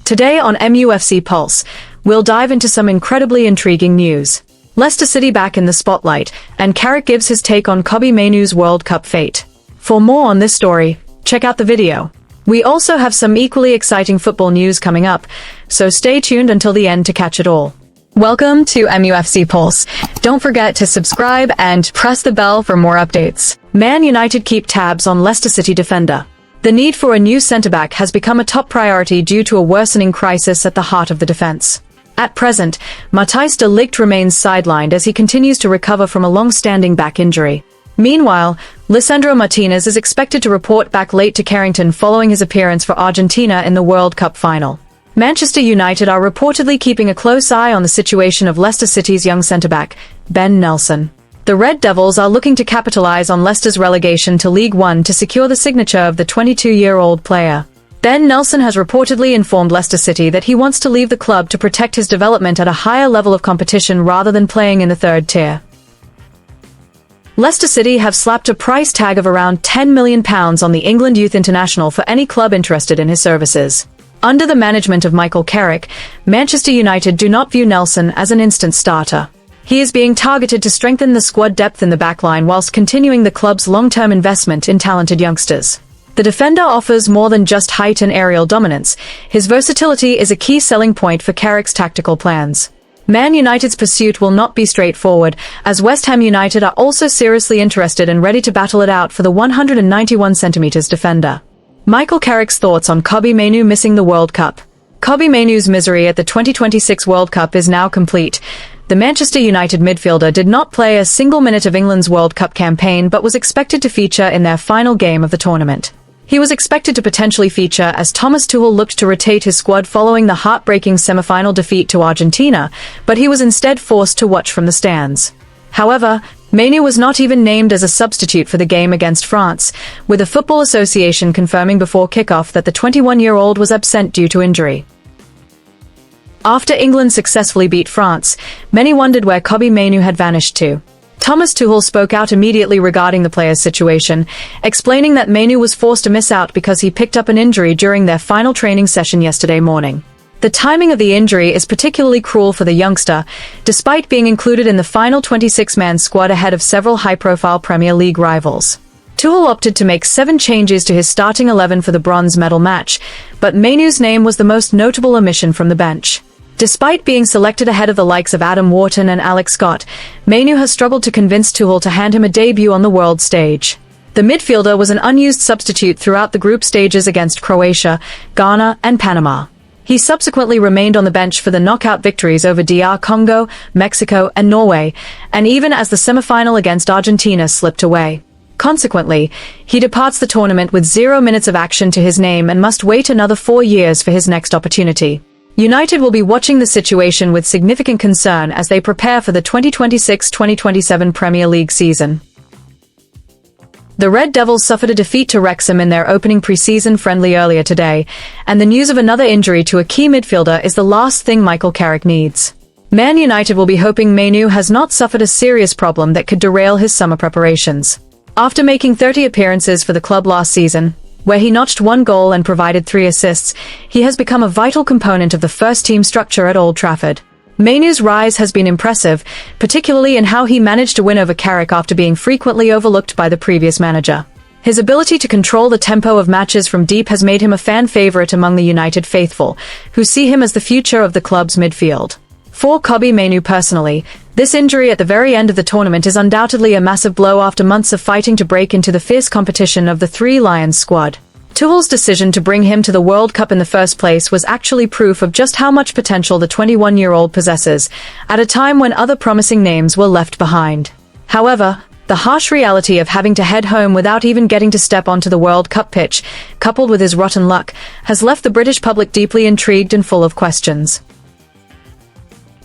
Today on MUFC Pulse, we'll dive into some incredibly intriguing news. Leicester City back in the spotlight, and Carrick gives his take on Kobbie Mainoo's World Cup fate. For more on this story, check out the video. We also have some equally exciting football news coming up, so stay tuned until the end to catch it all. Welcome to MUFC Pulse. Don't forget to subscribe and press the bell for more updates. Man United keep tabs on Leicester City defender. The need for a new centre-back has become a top priority due to a worsening crisis at the heart of the defence. At present, Matthijs de Ligt remains sidelined as he continues to recover from a long-standing back injury. Meanwhile, Lisandro Martinez is expected to report back late to Carrington following his appearance for Argentina in the World Cup final. Manchester United are reportedly keeping a close eye on the situation of Leicester City's young centre-back, Ben Nelson. The Red Devils are looking to capitalise on Leicester's relegation to League One to secure the signature of the 22-year-old player. Ben Nelson has reportedly informed Leicester City that he wants to leave the club to protect his development at a higher level of competition rather than playing in the third tier. Leicester City have slapped a price tag of around £10 million on the England youth international for any club interested in his services. Under the management of Michael Carrick, Manchester United do not view Nelson as an instant starter. He is being targeted to strengthen the squad depth in the backline whilst continuing the club's long-term investment in talented youngsters. The defender offers more than just height and aerial dominance. His versatility is a key selling point for Carrick's tactical plans. Man United's pursuit will not be straightforward, as West Ham United are also seriously interested and ready to battle it out for the 191cm defender. Michael Carrick's thoughts on Kobbie Mainoo missing the World Cup. Kobbie Mainoo's misery at the 2026 World Cup is now complete. The Manchester United midfielder did not play a single minute of England's World Cup campaign but was expected to feature in their final game of the tournament. He was expected to potentially feature as Thomas Tuchel looked to rotate his squad following the heartbreaking semi-final defeat to Argentina, but he was instead forced to watch from the stands. However, Mainoo was not even named as a substitute for the game against France, with the Football Association confirming before kickoff that the 21-year-old was absent due to injury. After England successfully beat France, many wondered where Kobbie Mainoo had vanished to. Thomas Tuchel spoke out immediately regarding the player's situation, explaining that Mainoo was forced to miss out because he picked up an injury during their final training session yesterday morning. The timing of the injury is particularly cruel for the youngster, despite being included in the final 26-man squad ahead of several high-profile Premier League rivals. Tuchel opted to make 7 changes to his starting 11 for the bronze medal match, but Mainoo's name was the most notable omission from the bench. Despite being selected ahead of the likes of Adam Wharton and Alex Scott, Mainoo has struggled to convince Tuchel to hand him a debut on the world stage. The midfielder was an unused substitute throughout the group stages against Croatia, Ghana, and Panama. He subsequently remained on the bench for the knockout victories over DR Congo, Mexico, and Norway, and even as the semi-final against Argentina slipped away. Consequently, he departs the tournament with 0 minutes of action to his name and must wait another 4 years for his next opportunity. United will be watching the situation with significant concern as they prepare for the 2026-2027 Premier League season. The Red Devils suffered a defeat to Wrexham in their opening pre-season friendly earlier today, and the news of another injury to a key midfielder is the last thing Michael Carrick needs. Man United will be hoping Mainoo has not suffered a serious problem that could derail his summer preparations. After making 30 appearances for the club last season, where he notched 1 goal and provided 3 assists, he has become a vital component of the first-team structure at Old Trafford. Mainoo's rise has been impressive, particularly in how he managed to win over Carrick after being frequently overlooked by the previous manager. His ability to control the tempo of matches from deep has made him a fan favourite among the United faithful, who see him as the future of the club's midfield. For Kobbie Mainoo personally, this injury at the very end of the tournament is undoubtedly a massive blow after months of fighting to break into the fierce competition of the Three Lions squad. Tuchel's decision to bring him to the World Cup in the first place was actually proof of just how much potential the 21-year-old possesses, at a time when other promising names were left behind. However, the harsh reality of having to head home without even getting to step onto the World Cup pitch, coupled with his rotten luck, has left the British public deeply intrigued and full of questions.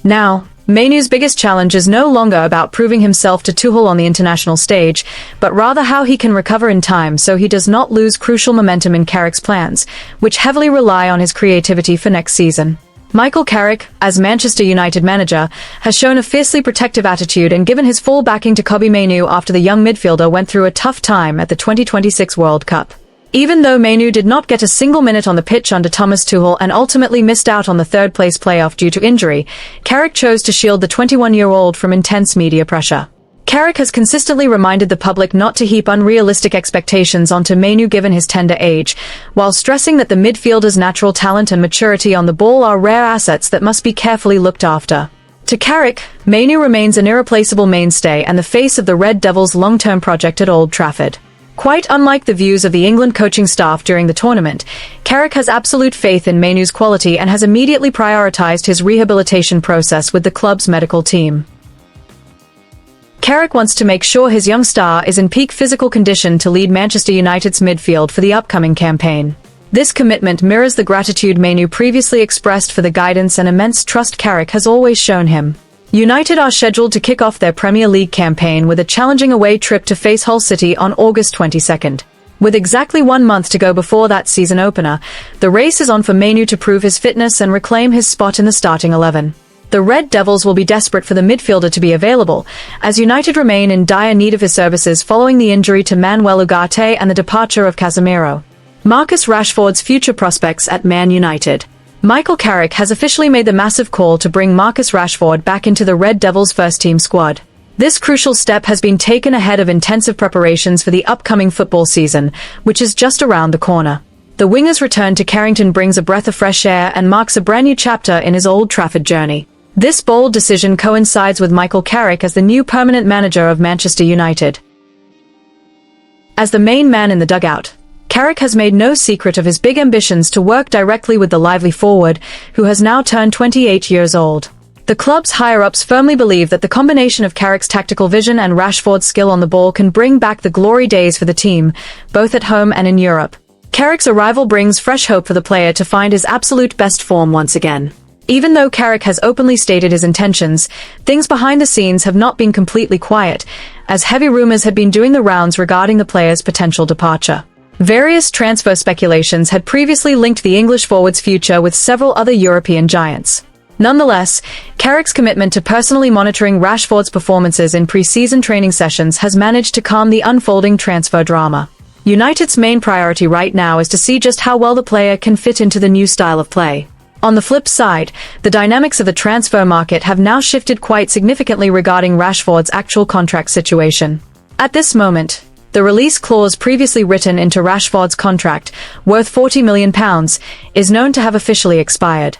Now, Mainoo's biggest challenge is no longer about proving himself to Tuchel on the international stage, but rather how he can recover in time so he does not lose crucial momentum in Carrick's plans, which heavily rely on his creativity for next season. Michael Carrick, as Manchester United manager, has shown a fiercely protective attitude and given his full backing to Kobbie Mainoo after the young midfielder went through a tough time at the 2026 World Cup. Even though Mainoo did not get a single minute on the pitch under Thomas Tuchel and ultimately missed out on the third-place playoff due to injury, Carrick chose to shield the 21-year-old from intense media pressure. Carrick has consistently reminded the public not to heap unrealistic expectations onto Mainoo given his tender age, while stressing that the midfielder's natural talent and maturity on the ball are rare assets that must be carefully looked after. To Carrick, Mainoo remains an irreplaceable mainstay and the face of the Red Devils' long-term project at Old Trafford. Quite unlike the views of the England coaching staff during the tournament, Carrick has absolute faith in Mainoo's quality and has immediately prioritised his rehabilitation process with the club's medical team. Carrick wants to make sure his young star is in peak physical condition to lead Manchester United's midfield for the upcoming campaign. This commitment mirrors the gratitude Mainoo previously expressed for the guidance and immense trust Carrick has always shown him. United are scheduled to kick off their Premier League campaign with a challenging away trip to face Hull City on August 22nd. With exactly 1 month to go before that season opener, the race is on for Mainoo to prove his fitness and reclaim his spot in the starting 11. The Red Devils will be desperate for the midfielder to be available, as United remain in dire need of his services following the injury to Manuel Ugarte and the departure of Casemiro. Marcus Rashford's future prospects at Man United. Michael Carrick has officially made the massive call to bring Marcus Rashford back into the Red Devils' first-team squad. This crucial step has been taken ahead of intensive preparations for the upcoming football season, which is just around the corner. The winger's return to Carrington brings a breath of fresh air and marks a brand new chapter in his Old Trafford journey. This bold decision coincides with Michael Carrick as the new permanent manager of Manchester United. As the main man in the dugout, Carrick has made no secret of his big ambitions to work directly with the lively forward, who has now turned 28 years old. The club's higher-ups firmly believe that the combination of Carrick's tactical vision and Rashford's skill on the ball can bring back the glory days for the team, both at home and in Europe. Carrick's arrival brings fresh hope for the player to find his absolute best form once again. Even though Carrick has openly stated his intentions, things behind the scenes have not been completely quiet, as heavy rumours had been doing the rounds regarding the player's potential departure. Various transfer speculations had previously linked the English forward's future with several other European giants. Nonetheless, Carrick's commitment to personally monitoring Rashford's performances in pre-season training sessions has managed to calm the unfolding transfer drama. United's main priority right now is to see just how well the player can fit into the new style of play. On the flip side, the dynamics of the transfer market have now shifted quite significantly regarding Rashford's actual contract situation. At this moment, the release clause previously written into Rashford's contract, worth £40 million, is known to have officially expired.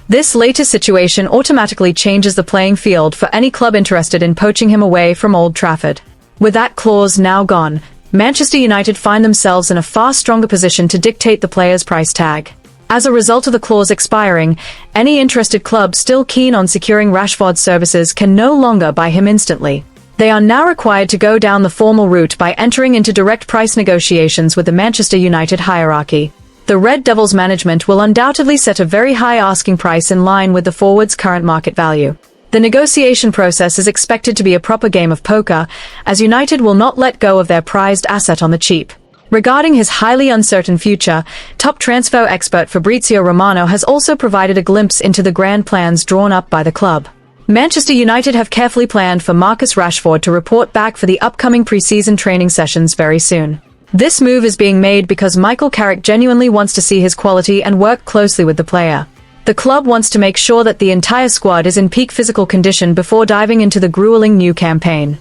This latest situation automatically changes the playing field for any club interested in poaching him away from Old Trafford. With that clause now gone, Manchester United find themselves in a far stronger position to dictate the player's price tag. As a result of the clause expiring, any interested club still keen on securing Rashford's services can no longer buy him instantly. They are now required to go down the formal route by entering into direct price negotiations with the Manchester United hierarchy. The Red Devils management will undoubtedly set a very high asking price in line with the forward's current market value. The negotiation process is expected to be a proper game of poker, as United will not let go of their prized asset on the cheap. Regarding his highly uncertain future, top transfer expert Fabrizio Romano has also provided a glimpse into the grand plans drawn up by the club. Manchester United have carefully planned for Marcus Rashford to report back for the upcoming pre-season training sessions very soon. This move is being made because Michael Carrick genuinely wants to see his quality and work closely with the player. The club wants to make sure that the entire squad is in peak physical condition before diving into the grueling new campaign.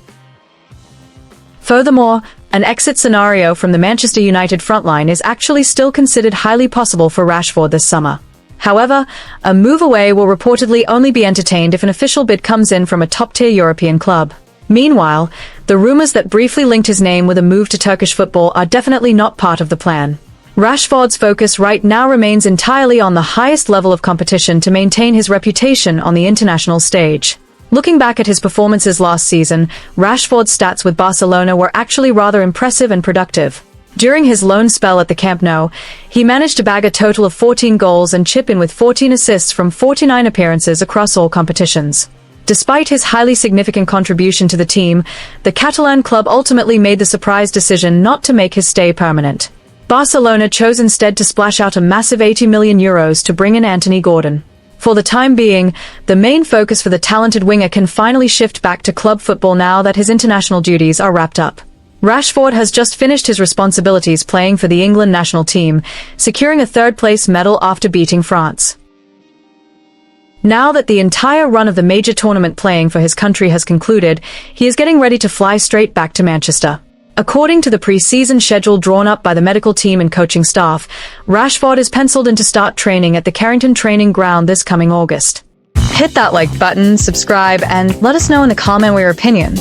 Furthermore, an exit scenario from the Manchester United frontline is actually still considered highly possible for Rashford this summer. However, a move away will reportedly only be entertained if an official bid comes in from a top-tier European club. Meanwhile, the rumours that briefly linked his name with a move to Turkish football are definitely not part of the plan. Rashford's focus right now remains entirely on the highest level of competition to maintain his reputation on the international stage. Looking back at his performances last season, Rashford's stats with Barcelona were actually rather impressive and productive. During his loan spell at the Camp Nou, he managed to bag a total of 14 goals and chip in with 14 assists from 49 appearances across all competitions. Despite his highly significant contribution to the team, the Catalan club ultimately made the surprise decision not to make his stay permanent. Barcelona chose instead to splash out a massive €80 million to bring in Anthony Gordon. For the time being, the main focus for the talented winger can finally shift back to club football now that his international duties are wrapped up. Rashford has just finished his responsibilities playing for the England national team, securing a third-place medal after beating France. Now that the entire run of the major tournament playing for his country has concluded, he is getting ready to fly straight back to Manchester. According to the pre-season schedule drawn up by the medical team and coaching staff, Rashford is penciled in to start training at the Carrington training ground this coming August. Hit that like button, subscribe, and let us know in the comment your opinion.